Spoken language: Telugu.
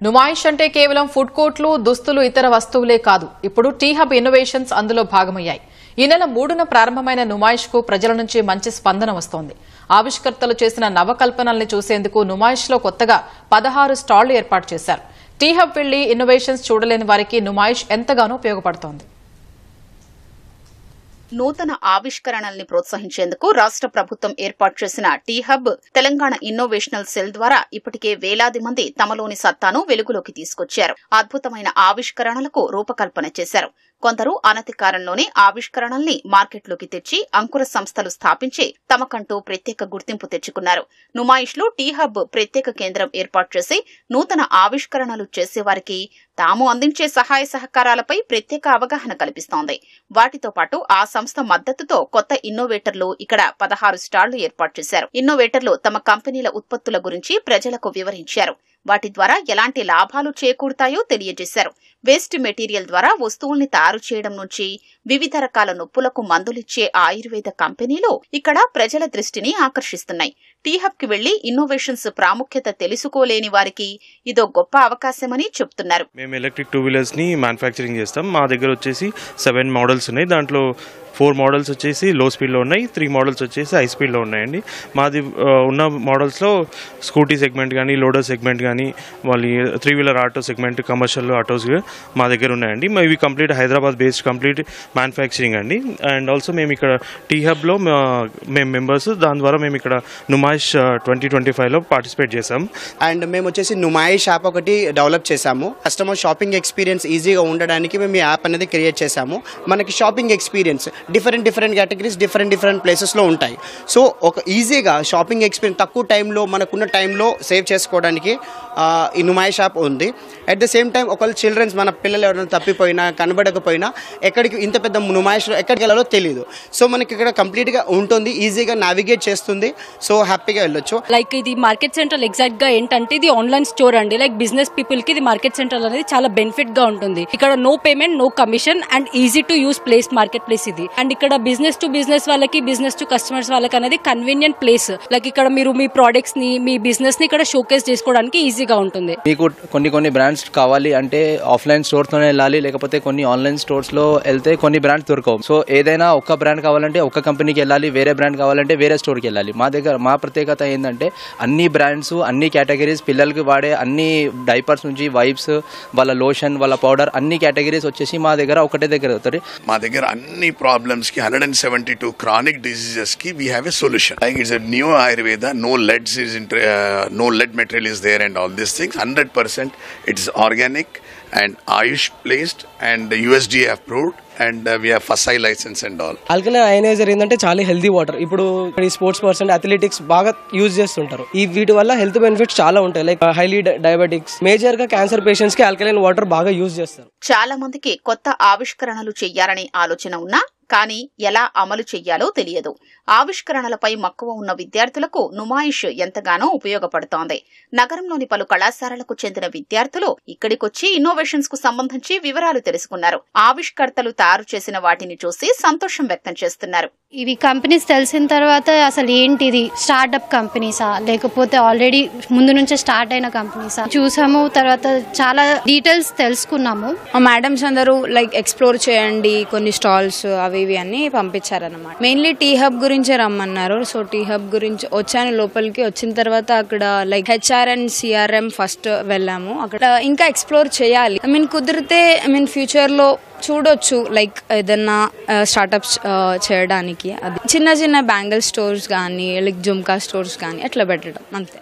నుమాయిష్ అంటే కేవలం ఫుడ్ కోర్టులు, దుస్తులు, ఇతర వస్తువులే కాదు. ఇప్పుడు టీ హబ్ ఇన్నోవేషన్స్ అందులో భాగమయ్యాయి. ఈ నెల 3న ప్రారంభమైన నుమాయిష్ కు ప్రజల నుంచి మంచి స్పందన వస్తోంది. ఆవిష్కర్తలు చేసిన నవకల్పనల్ని చూసేందుకు నుమాయిష్ లో కొత్తగా 16 స్టాళ్లు ఏర్పాటు చేశారు. టీ హబ్ వెళ్లి ఇన్నోవేషన్స్ చూడలేని వారికి నుమాయిష్ ఎంతగానో ఉపయోగపడుతోంది. నూతన ఆవిష్కరణల్ని ప్రోత్సహించేందుకు రాష్ట్ర ప్రభుత్వం ఏర్పాటు చేసిన టీ హబ్ తెలంగాణ ఇన్నోవేషనల్ సెల్ ద్వారా ఇప్పటికే వేలాది మంది తమలోని సత్తాను వెలుగులోకి తీసుకొచ్చారు. అద్భుతమైన ఆవిష్కరణలకు రూపకల్పన చేశారు. కొందరు అనతి కాలంలోనే ఆవిష్కరణల్ని మార్కెట్లోకి తెచ్చి అంకుర సంస్థలు స్థాపించి తమకంటూ ప్రత్యేక గుర్తింపు తెచ్చుకున్నారు. నుమాయిష్ లో టీ హబ్ ప్రత్యేక కేంద్రం ఏర్పాటు చేసి నూతన ఆవిష్కరణలు చేసేవారికి తాము అందించే సహాయ సహకారాలపై ప్రత్యేక అవగాహన కల్పిస్తోంది. వాటితో పాటు ఆ సంస్థ మద్దతుతో కొత్త ఇన్నోవేటర్లు ఇక్కడ 16 స్టాళ్లు ఏర్పాటు చేశారు. ఇన్నోవేటర్లు తమ కంపెనీల ఉత్పత్తుల గురించి ప్రజలకు వివరించారు. వాటి ద్వారా ఎలాంటి లాభాలు చేకూరుతాయో తెలియజేశారు. వేస్ట్ మెటీరియల్ ద్వారా వస్తువుల్ని తయారు చేయడం నుంచి వివిధ రకాల నొప్పులకు మందులిచ్చే ఆయుర్వేద కంపెనీలు ఇక్కడ ప్రజల దృష్టిని ఆకర్షిస్తున్నాయి. టీ హబ్ కి వెళ్లి ఇన్నోవేషన్స్ ప్రాముఖ్యత తెలుసుకోలేని వారికి ఇదో గొప్ప అవకాశమని చెప్తున్నారు. మేము ఎలక్ట్రిక్ 2 వీలర్స్ ని మ్యానుఫ్యాక్చరింగ్ చేస్తాం. మా దగ్గర వచ్చేసి 7 మోడల్స్ ఉన్నాయి. దాంట్లో 4 మోడల్స్ వచ్చేసి లో స్పీడ్లో ఉన్నాయి, 3 మోడల్స్ వచ్చేసి హై స్పీడ్లో ఉన్నాయండి. మాది ఉన్న మోడల్స్లో స్కూటీ సెగ్మెంట్ కానీ, లోడర్ సెగ్మెంట్ కానీ, వాళ్ళు 3 wheeler auto segment, commercial autos మా దగ్గర ఉన్నాయండి. ఇవి complete Hyderabad based complete manufacturing అండి. అండ్ ఆల్సో మేము ఇక్కడ టీ హబ్లో మేము మెంబర్స్, దాని ద్వారా మేము ఇక్కడ నుమాయిష్ 2025లో పార్టిసిపేట్ చేసాం. అండ్ మేము వచ్చేసి నుమాయిష్ యాప్ ఒకటి డెవలప్ చేసాము. కస్టమర్ షాపింగ్ ఎక్స్పీరియన్స్ ఈజీగా ఉండడానికి మేము ఈ యాప్ అనేది క్రియేట్ చేసాము. మనకి shopping experience different categories different ప్లేసెస్లో ఉంటాయి. సో ఒక ఈజీగా షాపింగ్ ఎక్స్పీరియన్స్ తక్కువ టైంలో మనకున్న టైంలో సేవ్ చేసుకోవడానికి ఈ నుమాయిష్ యాప్ ఉంది. అట్ ద సేమ్ టైం ఒకవేళ చిల్డ్రన్స్, మన పిల్లలు ఎవరైనా తప్పిపోయినా కనబడకపోయినా ఎక్కడికి ఇంత పెద్ద నుమాయిష్లో ఎక్కడికి వెళ్ళాలో తెలియదు. సో మనకి ఇక్కడ కంప్లీట్గా ఉంటుంది, ఈజీగా నావిగేట్ చేస్తుంది. సో హ్యాపీగా వెళ్ళొచ్చు. లైక్ ఇది మార్కెట్ సెంట్రల్ ఎగ్జాక్ట్గా ఏంటంటే ఇది ఆన్లైన్ స్టోర్ అండి. లైక్ బిజినెస్ పీపుల్కి ఇది మార్కెట్ సెంట్రల్ అనేది చాలా బెనిఫిట్గా ఉంటుంది. ఇక్కడ no payment, no commission and easy to use place, market place ఇది. అండ్ ఇక్కడ బిజినెస్ టు బిజినెస్ వాళ్ళకి, బిజినెస్ టు కస్టమర్స్ వాళ్ళకి అనేది కన్వీనియంట్ ప్లేస్. లైక్ ఇక్కడ మీరు మీ ప్రోడక్ట్స్ ని, మీ బిజినెస్ ని ఇక్కడ షోకేస్ చేసుకోవడానికి ఈజీగా ఉంటుంది. మీకు కొన్ని బ్రాండ్స్ కావాలి అంటే ఆఫ్లైన్ స్టోర్ తోనే వెళ్ళాలి, లేకపోతే కొన్ని ఆన్లైన్ స్టోర్స్ లో వెళ్తే కొన్ని బ్రాండ్స్ దొరకవు. సో ఏదైనా ఒక బ్రాండ్ కావాలంటే ఒక కంపెనీకి వెళ్ళాలి, వేరే బ్రాండ్ కావాలంటే వేరే స్టోర్కి వెళ్ళాలి. మా దగ్గర మా ప్రత్యేకత ఏంటంటే అన్ని బ్రాండ్స్, అన్ని కేటగిరీస్, పిల్లలకి వాడే అన్ని డైపర్స్ నుంచి వైప్స్, వాళ్ళ లోషన్, వాళ్ళ పౌడర్, అన్ని కేటగిరీస్ వచ్చేసి మా దగ్గర ఒకటే దగ్గర దొరుకుతాయి. మా దగ్గర అన్ని ప్రాబ్లమ్స్ కి 172 chronic diseases ki we have a solution. Like it's a new Ayurveda, no lead material is there and all these things. 100% it's organic and Ayush placed and USDA approved and we have FSSAI license and all. Alkaline ioniser ఏంటంటే చాలా హెల్తీ వాటర్. ఇప్పుడు ఈ స్పోర్ట్స్ పర్సన్, అథ్లెటిక్స్ బాగా యూజ్ చేస్తుంటారు. ఈ వీటి వల్ల హెల్త్ బెనిఫిట్స్ చాలా ఉంటాయి. లైక్ హైలీ డయాబెటిక్స్, మేజర్ గా క్యాన్సర్ పేషెంట్స్ కి ఆల్కలైన్ వాటర్ బాగా యూజ్ చేస్తారు. చాలా మందికి కొత్త ఆవిష్కరణలు చెయ్యాలనే ఆలోచన ఉన్నా కానీ ఎలా అమలు చెయ్యాలో తెలియదు. ఆవిష్కరణలపై మక్కువ ఉన్న విద్యార్థులకు నుమాయిష్ ఎంతగానో ఉపయోగపడుతోంది. నగరంలోని పలు కళాశాలలకు చెందిన విద్యార్థులు ఇక్కడికొచ్చి ఇన్నోవేషన్స్ కు సంబంధించి వివరాలు తెలుసుకున్నారు. ఆవిష్కర్తలు తయారు చేసిన వాటిని చూసి సంతోషం వ్యక్తం చేస్తున్నారు. ఇవి కంపెనీస్ తెలిసిన తర్వాత అసలు ఏంటిది, స్టార్ట్అప్ కంపెనీసా లేకపోతే ఆల్రెడీ ముందు నుంచే స్టార్ట్ అయిన కంపెనీసా చూసాము. తర్వాత చాలా డీటెయిల్స్ తెలుసుకున్నాము. మా మేడమ్స్ అందరూ లైక్ ఎక్స్ప్లోర్ చేయండి, కొన్ని స్టాల్స్ అవి ఇవి అన్ని పంపించారన్నమాట. మెయిన్లీ టీ హబ్ గురించే రమ్మన్నారు. సో టీ హబ్ గురించి వచ్చాను. లోపలికి వచ్చిన తర్వాత అక్కడ like HR and CRM first వెళ్ళాము. అక్కడ ఇంకా ఎక్స్ప్లోర్ చేయాలి. కుదిరితే ఫ్యూచర్ లో చూడొచ్చు, లైక్ ఏదన్నా స్టార్ట్అప్స్ చేయడానికి. అది చిన్న బ్యాంగిల్ స్టోర్స్ కానీ, లైక్ జుమ్కా స్టోర్స్ కానీ అట్లా పెట్టడం అంతే.